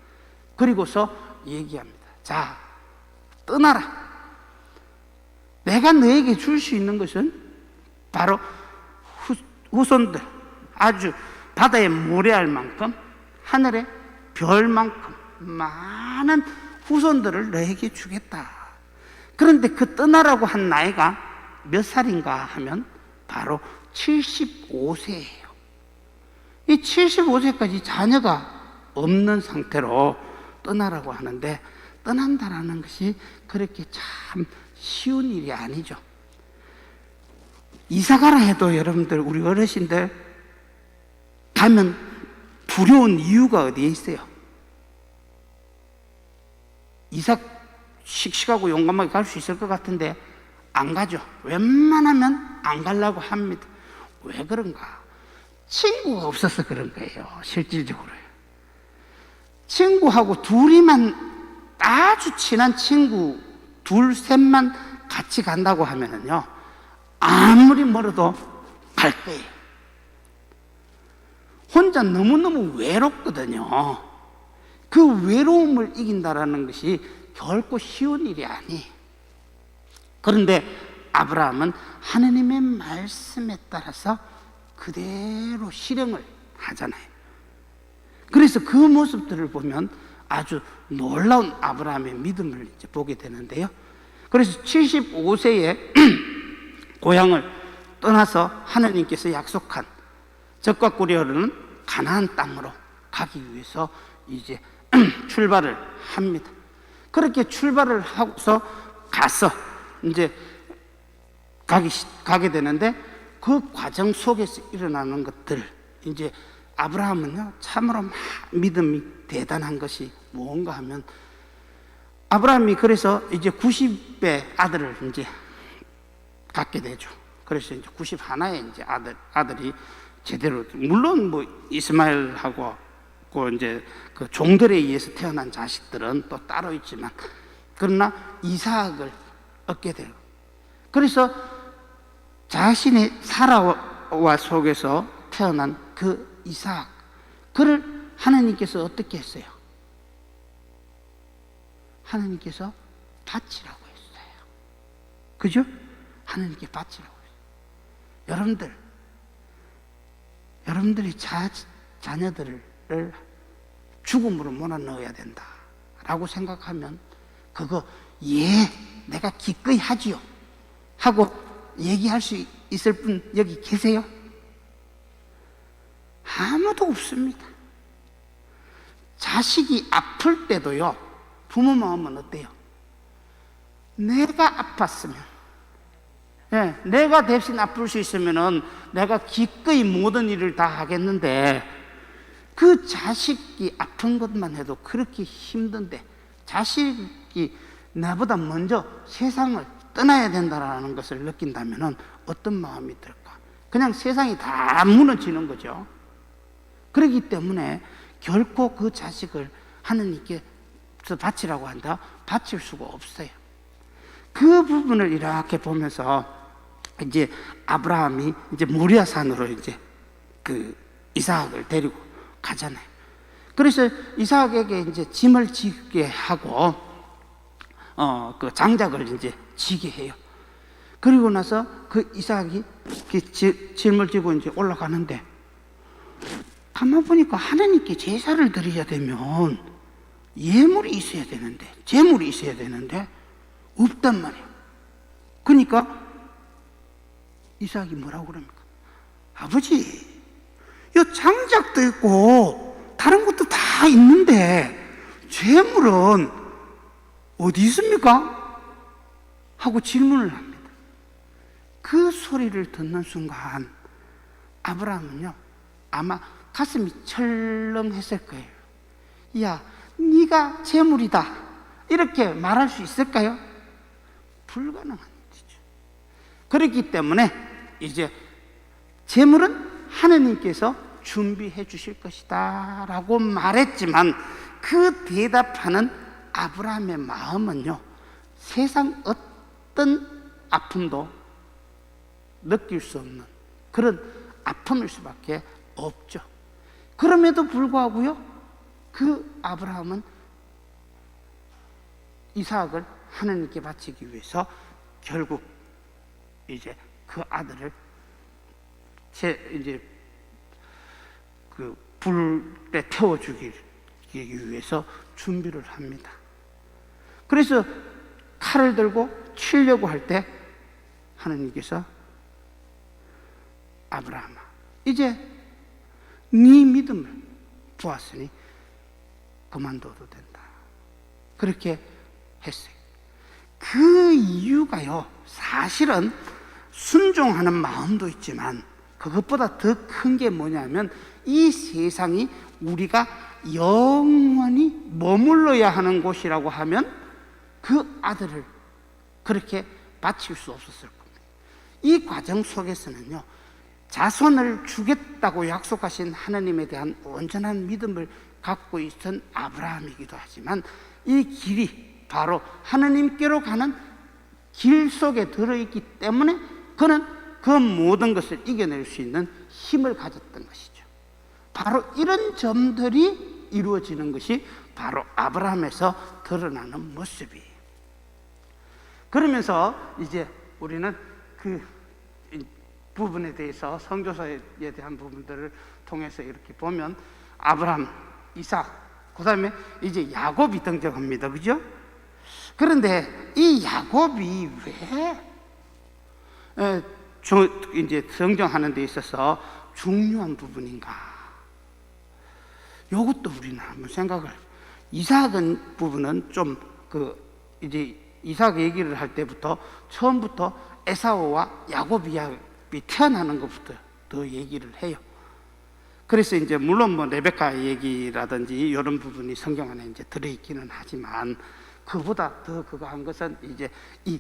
그리고서 얘기합니다. 자, 떠나라. 내가 너에게 줄 수 있는 것은 바로 후손들, 아주 바다에 모래알 만큼, 하늘의 별만큼 많은 후손들을 너에게 주겠다. 그런데 그 떠나라고 한 나이가 몇 살인가 하면 바로 75세예요. 이 75세까지 자녀가 없는 상태로 떠나라고 하는데, 떠난다라는 것이 그렇게 참 쉬운 일이 아니죠. 이사 가라 해도 여러분들, 우리 어르신들 가면 두려운 이유가 어디에 있어요? 이사 씩씩하고 용감하게 갈 수 있을 것 같은데 안 가죠. 웬만하면 안 가려고 합니다. 왜 그런가? 친구가 없어서 그런 거예요. 실질적으로요. 친구하고 둘이만, 아주 친한 친구 둘 셋만 같이 간다고 하면은요, 아무리 멀어도 갈 거예요. 혼자 너무너무 외롭거든요. 그 외로움을 이긴다라는 것이 결코 쉬운 일이 아니에요. 그런데 아브라함은 하느님의 말씀에 따라서 그대로 실행을 하잖아요. 그래서 그 모습들을 보면 아주 놀라운 아브라함의 믿음을 이제 보게 되는데요. 그래서 75세에 고향을 떠나서 하느님께서 약속한 적과 꿀이 흐르는 가나안 땅으로 가기 위해서 이제 출발을 합니다. 그렇게 출발을 하고서 가서 이제 가게 되는데, 그 과정 속에서 일어나는 것들, 이제 아브라함은요 참으로 믿음이 대단한 것이 뭔가 하면, 아브라함이 그래서 이제 90의 아들을 이제 갖게 되죠. 그래서 이제 91의 이제 아들이 제대로, 물론 뭐 이스마엘하고 그 이제 그 종들에 의해서 태어난 자식들은 또 따로 있지만, 그러나 이삭을 얻게 돼요. 그래서 자신의 사라와 속에서 태어난 그 이삭, 그를 하나님께서 어떻게 했어요? 하나님께서 바치라고 했어요. 그죠? 하나님께 바치라고 했어요. 여러분들이 자녀들을 죽음으로 몰아넣어야 된다라고 생각하면, 그거 내가 기꺼이 하지요 하고 얘기할 수 있을 분 여기 계세요? 아무도 없습니다. 자식이 아플 때도요, 부모 마음은 어때요? 내가 아팠으면, 내가 대신 아플 수 있으면은 내가 기꺼이 모든 일을 다 하겠는데, 그 자식이 아픈 것만 해도 그렇게 힘든데, 자식이 나보다 먼저 세상을 떠나야 된다는 것을 느낀다면 어떤 마음이 들까? 그냥 세상이 다 무너지는 거죠. 그렇기 때문에 결코 그 자식을 하느님께 바치라고 한다, 바칠 수가 없어요. 그 부분을 이렇게 보면서 이제 아브라함이 이제 모리아산으로 이제 그 이삭을 데리고 가잖아요. 그래서 이삭에게 이제 짐을 지게 하고 그 장작을 이제 지게 해요. 그리고 나서 그 이삭이 짐을 지고 이제 올라가는데, 가만 보니까 하나님께 제사를 드려야 되면 예물이 있어야 되는데, 제물이 있어야 되는데 없단 말이에요. 그러니까 이삭이 뭐라고 그럽니까? 아버지, 이 장작도 있고 다른 것도 다 있는데 제물은 어디 있습니까? 하고 질문을 합니다. 그 소리를 듣는 순간 아브라함은요 아마 가슴이 철렁했을 거예요. 야, 네가 제물이다 이렇게 말할 수 있을까요? 불가능한 일이죠. 그렇기 때문에 이제 제물은 하느님께서 준비해 주실 것이다 라고 말했지만, 그 대답하는 아브라함의 마음은요 세상 어떤 아픔도 느낄 수 없는 그런 아픔일 수밖에 없죠. 그럼에도 불구하고요, 그 아브라함은 이삭을 하나님께 바치기 위해서 결국 이제 그 아들을 이제 그 불에 태워주기 위해서 준비를 합니다. 그래서 칼을 들고 치려고 할 때 하나님께서 아브라함아, 이제 네 믿음을 보았으니 그만둬도 된다. 그렇게 했어요. 그 이유가요, 사실은 순종하는 마음도 있지만 그것보다 더 큰 게 뭐냐면 이 세상이 우리가 영원히 머물러야 하는 곳이라고 하면 그 아들을 그렇게 바칠 수 없었을 겁니다. 이 과정 속에서는요, 자손을 주겠다고 약속하신 하나님에 대한 온전한 믿음을 갖고 있던 아브라함이기도 하지만 이 길이 바로 하나님께로 가는 길 속에 들어있기 때문에 그는 그 모든 것을 이겨낼 수 있는 힘을 가졌던 것이죠. 바로 이런 점들이 이루어지는 것이 바로 아브라함에서 드러나는 모습이에요. 그러면서 이제 우리는 그 부분에 대해서 성교사에 대한 부분들을 통해서 이렇게 보면 아브라함, 이삭, 그 다음에 이제 야곱이 등장합니다. 그죠? 그런데 이 야곱이 왜 이제 성경하는 데 있어서 중요한 부분인가? 이것도 우리는 한번 생각을. 이삭은 부분은 좀 이제 이삭 얘기를 할 때부터 처음부터 에사오와 야곱 이야기 태어나는 것부터 더 얘기를 해요. 그래서 이제 물론 뭐 레베카 얘기라든지 이런 부분이 성경 안에 이제 들어있기는 하지만 그보다 더 그거 한 것은 이제 이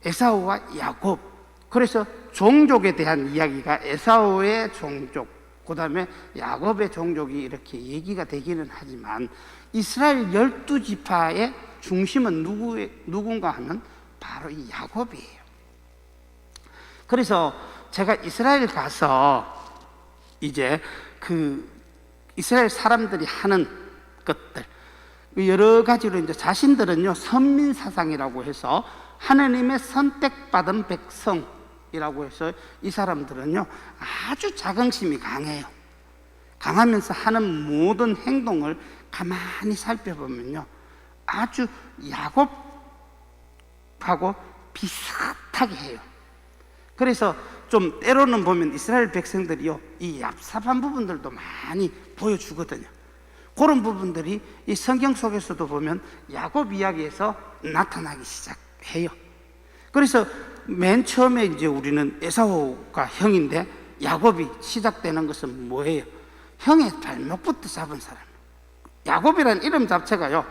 에사오와 야곱, 그래서 종족에 대한 이야기가 에사오의 종족, 그 다음에 야곱의 종족이 이렇게 얘기가 되기는 하지만 이스라엘 12지파의 중심은 누군가 하면 바로 이 야곱이에요. 그래서 제가 이스라엘 가서 이제 그 이스라엘 사람들이 하는 것들 여러 가지로 이제 자신들은요 선민사상이라고 해서 하나님의 선택받은 백성이라고 해서 이 사람들은요 아주 자긍심이 강해요. 강하면서 하는 모든 행동을 가만히 살펴보면요 아주 야곱하고 비슷하게 해요. 그래서 좀 때로는 보면 이스라엘 백성들이요 이 얍삽한 부분들도 많이 보여주거든요. 그런 부분들이 이 성경 속에서도 보면 야곱 이야기에서 나타나기 시작해요. 그래서 맨 처음에 이제 우리는 에사오가 형인데 야곱이 시작되는 것은 뭐예요? 형의 발목부터 잡은 사람. 야곱이라는 이름 자체가요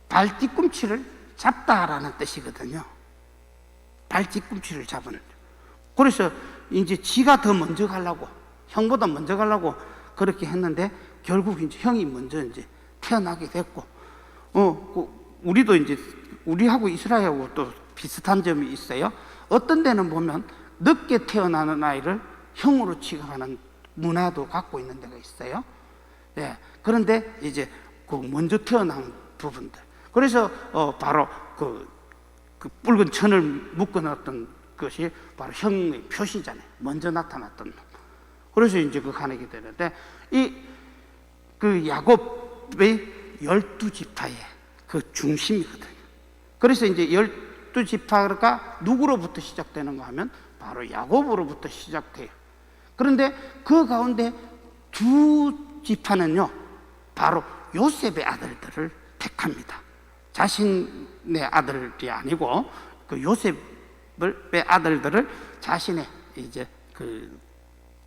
발 뒤꿈치를 잡다라는 뜻이거든요. 발 뒤꿈치를 잡은. 그래서 이제 지가 더 먼저 가려고, 형보다 먼저 가려고 그렇게 했는데 결국 이제 형이 먼저 이제 태어나게 됐고, 우리도 이제 우리하고 이스라엘하고 또 비슷한 점이 있어요. 어떤 데는 보면 늦게 태어나는 아이를 형으로 취급하는 문화도 갖고 있는 데가 있어요. 예. 그런데 이제 그 먼저 태어난 부분들. 그래서 바로 그 붉은 천을 묶어놨던 것이 바로 형의 표시잖아요. 먼저 나타났던 놈. 그래서 이제 그 가내게 되는데 그 야곱의 12지파의 그 중심이거든요. 그래서 이제 12지파가 누구로부터 시작되는가 하면 바로 야곱으로부터 시작돼요. 그런데 그 가운데 두 지파는요 바로 요셉의 아들들을 택합니다. 자신의 아들이 아니고 그 요셉의 아들들을 자신의 이제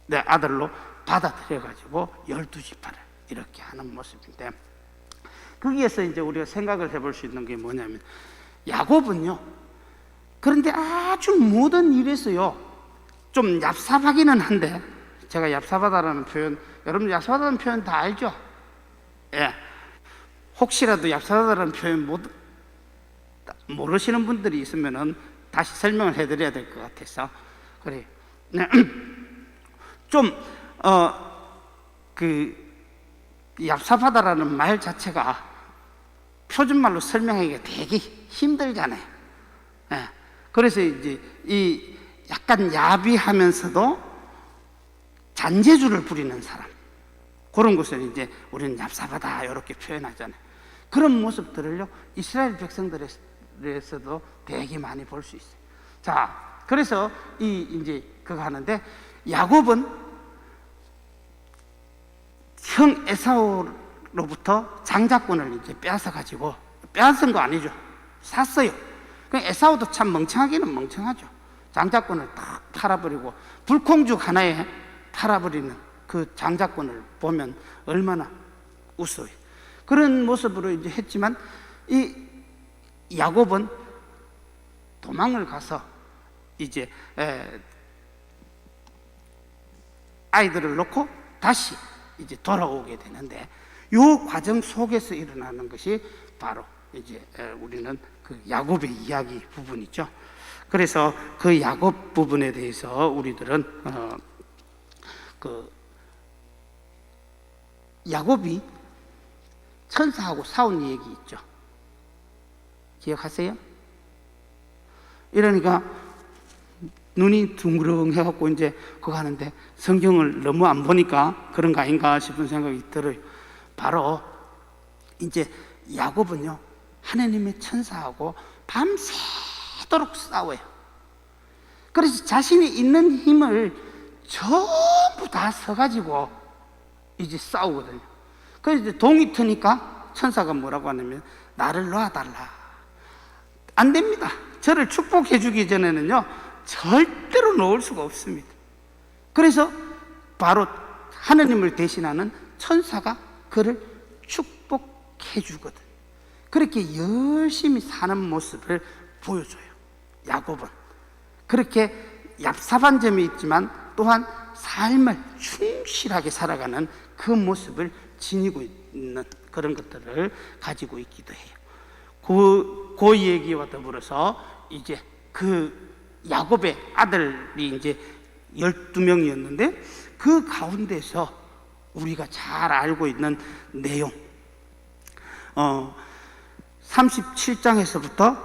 내 아들로 받아들여 가지고 12지파를 이렇게 하는 모습인데, 거기에서 이제 우리가 생각을 해볼 수 있는 게 뭐냐면 야곱은요 그런데 아주 모든 일에서요 좀 얍삽하기는 한데, 제가 얍삽하다라는 표현, 여러분 얍삽하다는 표현 다 알죠? 예. 혹시라도 얍삽하다는 표현 모르시는 분들이 있으면은 다시 설명을 해드려야 될 것 같아서 그래. 좀 얍삽하다라는 말 자체가 표준말로 설명하기가 되게 힘들잖아요. 예. 그래서 이제 이 약간 야비하면서도 잔재주를 부리는 사람, 그런 것을 이제 우리는 얍삽하다 이렇게 표현하잖아요. 그런 모습들을요 이스라엘 백성들에서도 되게 많이 볼 수 있어요. 자, 그래서 이제 그거 하는데 야곱은 형 에사우로부터 장자권을 이제 빼앗아 가지고, 빼앗은 거 아니죠. 샀어요. 그 에사우도 참 멍청하기는 멍청하죠. 장자권을 딱 팔아버리고 불콩죽 하나에 팔아버리는 그 장자권을 보면 얼마나 우스워요. 그런 모습으로 이제 했지만 이 야곱은 도망을 가서 이제 아이들을 놓고 다시 이제 돌아오게 되는데, 이 과정 속에서 일어나는 것이 바로 이제 우리는 그 야곱의 이야기 부분이죠. 그래서 그 야곱 부분에 대해서 우리들은 그 야곱이 천사하고 싸운 얘기 있죠. 기억하세요? 이러니까 눈이 둥그렁해갖고 이제 그거 하는데 성경을 너무 안 보니까 그런 거 아닌가 싶은 생각이 들어요. 바로 이제 야곱은요, 하나님의 천사하고 밤새도록 싸워요. 그래서 자신이 있는 힘을 전부 다 써가지고 이제 싸우거든요. 그래서 이제 동이 트니까 천사가 뭐라고 하냐면 나를 놔달라. 안 됩니다. 저를 축복해 주기 전에는요 절대로 놓을 수가 없습니다. 그래서 바로 하느님을 대신하는 천사가 그를 축복해 주거든. 그렇게 열심히 사는 모습을 보여줘요. 야곱은 그렇게 얍삽한 점이 있지만 또한 삶을 충실하게 살아가는 그 모습을 지니고 있는 그런 것들을 가지고 있기도 해요. 그 얘기와 더불어서 이제 그 야곱의 아들이 이제 12명이었는데 그 가운데서 우리가 잘 알고 있는 내용, 37장에서부터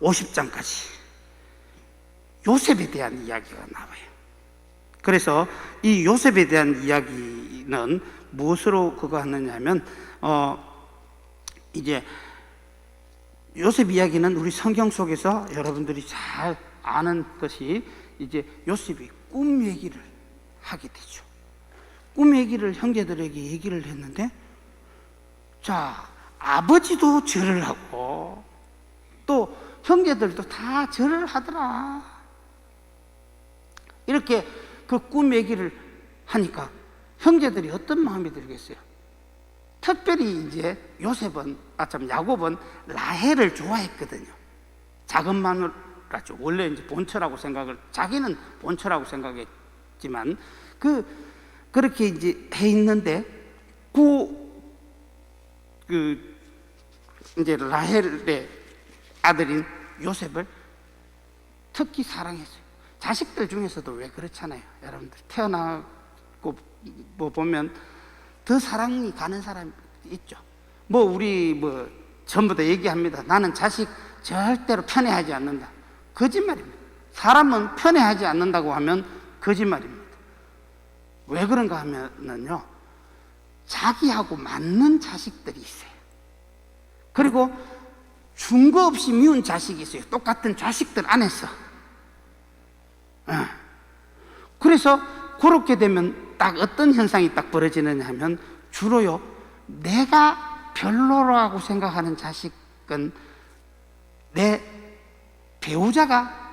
50장까지 요셉에 대한 이야기가 나와요. 그래서 이 요셉에 대한 이야기는 무엇으로 그거 하느냐면 이제 요셉 이야기는 우리 성경 속에서 여러분들이 잘 아는 것이 이제 요셉이 꿈 얘기를 하게 되죠. 꿈 얘기를 형제들에게 얘기를 했는데, 자, 아버지도 절을 하고 또 형제들도 다 절을 하더라. 이렇게 그 꿈 얘기를 하니까 형제들이 어떤 마음이 들겠어요? 특별히 이제 야곱은 라헬을 좋아했거든요. 작은 마누라죠. 원래 이제 본처라고 자기는 본처라고 생각했지만 그렇게 이제 해 있는데 이제 라헬의 아들인 요셉을 특히 사랑했어요. 자식들 중에서도 왜 그렇잖아요. 여러분들 태어나고 뭐 보면 더 사랑이 가는 사람이 있죠. 우리 전부 다 얘기합니다. 나는 자식 절대로 편애하지 않는다. 거짓말입니다. 사람은 편애하지 않는다고 하면 거짓말입니다. 왜 그런가 하면요, 자기하고 맞는 자식들이 있어요. 그리고 준거 없이 미운 자식이 있어요. 똑같은 자식들 안에서. 그래서 그렇게 되면 딱 어떤 현상이 딱 벌어지느냐 하면 주로요, 내가 별로라고 생각하는 자식은 내 배우자가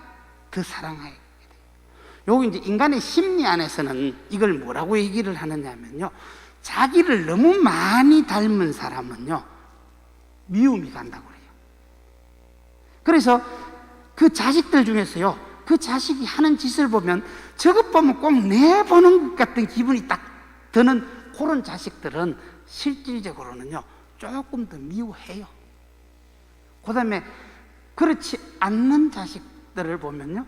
더 사랑하게 돼요. 요거 이제 인간의 심리 안에서는 이걸 뭐라고 얘기를 하느냐면요, 자기를 너무 많이 닮은 사람은요 미움이 간다고 그래요. 그래서 그 자식들 중에서요, 그 자식이 하는 짓을 보면 저것 보면 꼭 내 보는 것 같은 기분이 딱 드는 그런 자식들은 실질적으로는요 조금 더 미워해요. 그 다음에 그렇지 않는 자식들을 보면요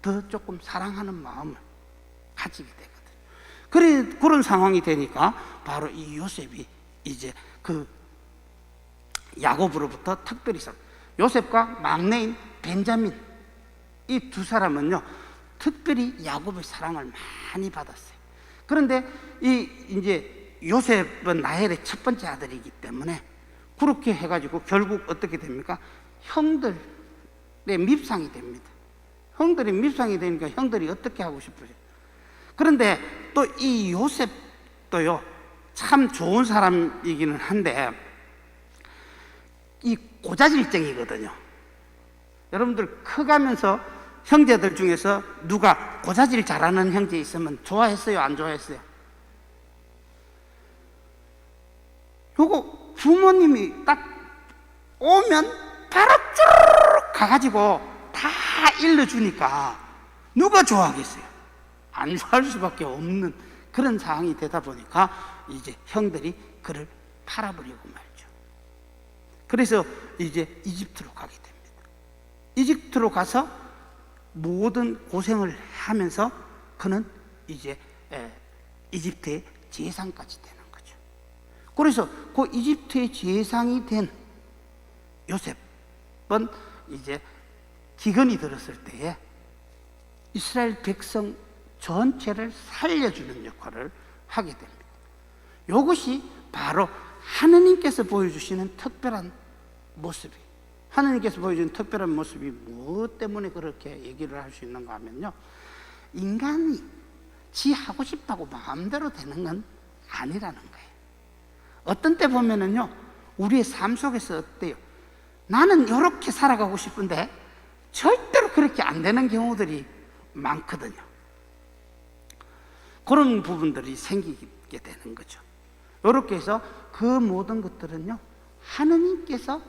더 조금 사랑하는 마음을 가지게 되거든요. 그런 상황이 되니까 바로 이 요셉이 이제 그 야곱으로부터 특별히 요셉과 막내인 벤자민, 이 두 사람은요 특별히 야곱의 사랑을 많이 받았어요. 그런데 이제 요셉은 라헬의 첫 번째 아들이기 때문에 그렇게 해가지고 결국 어떻게 됩니까? 형들의 밉상이 됩니다. 형들이 밉상이 되니까 형들이 어떻게 하고 싶으세요? 그런데 또 이 요셉도요 참 좋은 사람이기는 한데 이 고자질증이거든요. 여러분들 커가면서 형제들 중에서 누가 고자질 잘하는 형제 있으면 좋아했어요? 안 좋아했어요? 요거 부모님이 딱 오면 바로 쭈르륵 가가지고 다 일러주니까 누가 좋아하겠어요? 안 좋아할 수밖에 없는 그런 상황이 되다 보니까 이제 형들이 그를 팔아버리고 말죠. 그래서 이제 이집트로 가게 됩니다. 이집트로 가서 모든 고생을 하면서 그는 이제 이집트의 제상까지 되는 거죠. 그래서 그 이집트의 제상이 된 요셉은 이제 기근이 들었을 때에 이스라엘 백성 전체를 살려주는 역할을 하게 됩니다. 이것이 바로 하느님께서 보여주시는 특별한 모습이, 하느님께서 보여주는 특별한 모습이 무엇 때문에 그렇게 얘기를 할 수 있는가 하면요, 인간이 지 하고 싶다고 마음대로 되는 건 아니라는 거예요. 어떤 때 보면은요, 우리의 삶 속에서 어때요? 나는 이렇게 살아가고 싶은데 절대로 그렇게 안 되는 경우들이 많거든요. 그런 부분들이 생기게 되는 거죠. 이렇게 해서 그 모든 것들은요, 하느님께서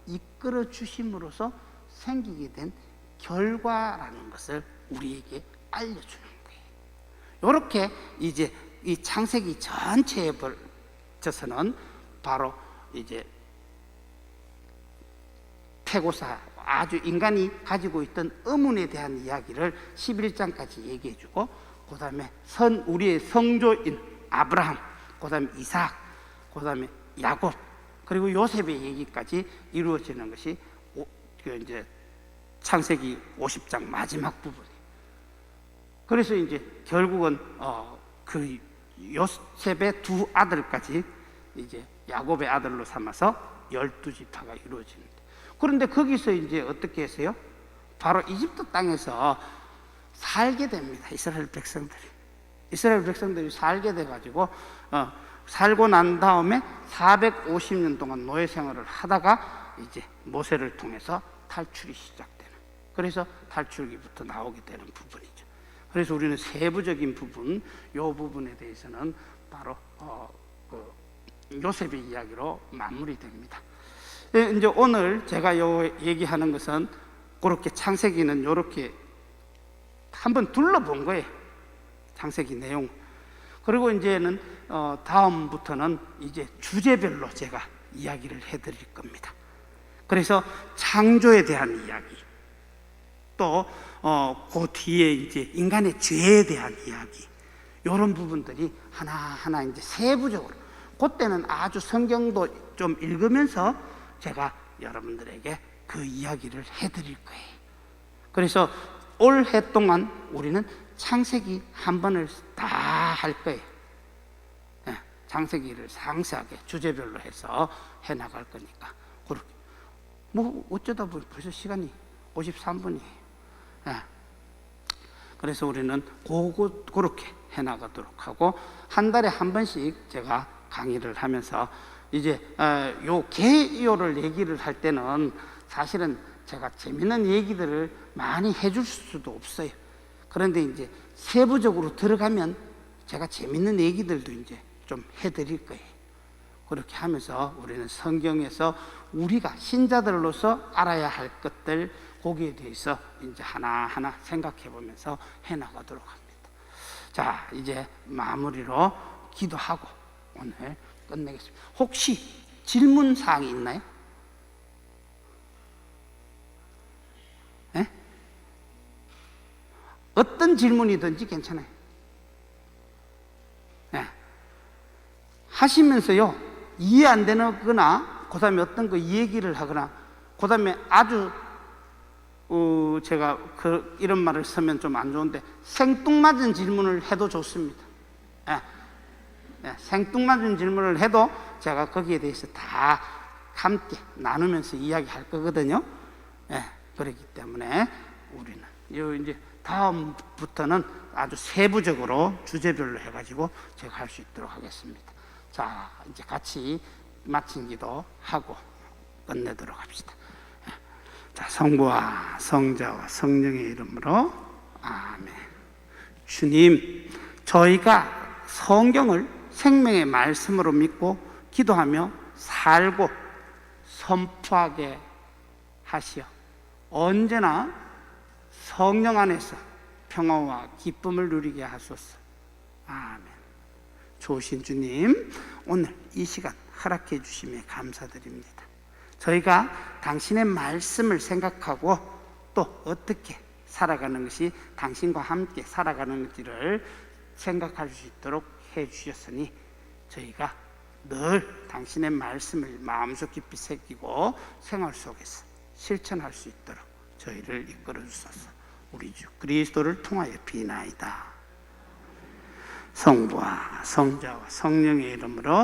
이끌어 주심으로써 생기게 된 결과라는 것을 우리에게 알려주는 거예요. 이렇게 이제 이 창세기 전체에 걸쳐서는 바로 이제 태고사, 아주 인간이 가지고 있던 의문에 대한 이야기를 11장까지 얘기해주고, 그 다음에 우리의 성조인 아브라함, 그 다음에 이삭, 그 다음에 야곱, 그리고 요셉의 얘기까지 이루어지는 것이 이제 창세기 50장 마지막 부분이에요. 그래서 이제 결국은 그 요셉의 두 아들까지 이제 야곱의 아들로 삼아서 12지파가 이루어지는데, 그런데 거기서 이제 어떻게 했어요? 바로 이집트 땅에서 살게 됩니다. 이스라엘 백성들이 살게 돼가지고 살고 난 다음에 450년 동안 노예 생활을 하다가 이제 모세를 통해서 탈출이 시작되는, 그래서 탈출기부터 나오게 되는 부분이죠. 그래서 우리는 세부적인 부분, 이 부분에 대해서는 바로 그 요셉의 이야기로 마무리됩니다. 이제 오늘 제가 얘기하는 것은 그렇게 창세기는 이렇게 한번 둘러본 거예요. 창세기 내용. 그리고 이제는 다음부터는 이제 주제별로 제가 이야기를 해드릴 겁니다. 그래서 창조에 대한 이야기, 또 그 뒤에 이제 인간의 죄에 대한 이야기, 이런 부분들이 하나하나 이제 세부적으로, 그때는 아주 성경도 좀 읽으면서 제가 여러분들에게 그 이야기를 해드릴 거예요. 그래서 올해 동안 우리는 창세기 한 번을 다 할 거예요. 창세기를 상세하게 주제별로 해서 해나갈 거니까. 그렇게 뭐 어쩌다 보니 벌써 시간이 53분이에요. 그래서 우리는 그렇게 해나가도록 하고, 한 달에 한 번씩 제가 강의를 하면서 이제 요 개요를 얘기를 할 때는 사실은 제가 재밌는 얘기들을 많이 해줄 수도 없어요. 그런데 이제 세부적으로 들어가면 제가 재밌는 얘기들도 이제 좀 해드릴 거예요. 그렇게 하면서 우리는 성경에서 우리가 신자들로서 알아야 할 것들, 거기에 대해서 이제 하나하나 생각해 보면서 해나가도록 합니다. 자, 이제 마무리로 기도하고 오늘 끝내겠습니다. 혹시 질문 사항이 있나요? 네? 어떤 질문이든지 괜찮아요. 네. 하시면서요, 이해 안 되는 거나, 그 다음에 어떤 거 얘기를 하거나, 그 다음에 아주 제가 이런 말을 쓰면 좀 안 좋은데 생뚱맞은 질문을 해도 좋습니다. 생뚱맞은 질문을 해도 제가 거기에 대해서 다 함께 나누면서 이야기할 거거든요. 그렇기 때문에 우리는 이제 다음부터는 아주 세부적으로 주제별로 해가지고 제가 할 수 있도록 하겠습니다. 자, 이제 같이 마친 기도 하고 끝내도록 합시다. 자, 성부와 성자와 성령의 이름으로 아멘. 주님, 저희가 성경을 생명의 말씀으로 믿고 기도하며 살고 선포하게 하시어 언제나 성령 안에서 평화와 기쁨을 누리게 하소서. 아멘. 좋으신 주님, 오늘 이 시간 허락해 주심에 감사드립니다. 저희가 당신의 말씀을 생각하고 또 어떻게 살아가는 것이 당신과 함께 살아가는지를 생각할 수 있도록 해 주셨으니 저희가 늘 당신의 말씀을 마음속 깊이 새기고 생활 속에서 실천할 수 있도록 저희를 이끌어 주소서. 우리 주 그리스도를 통하여 비나이다. 성부와 성자와 성령의 이름으로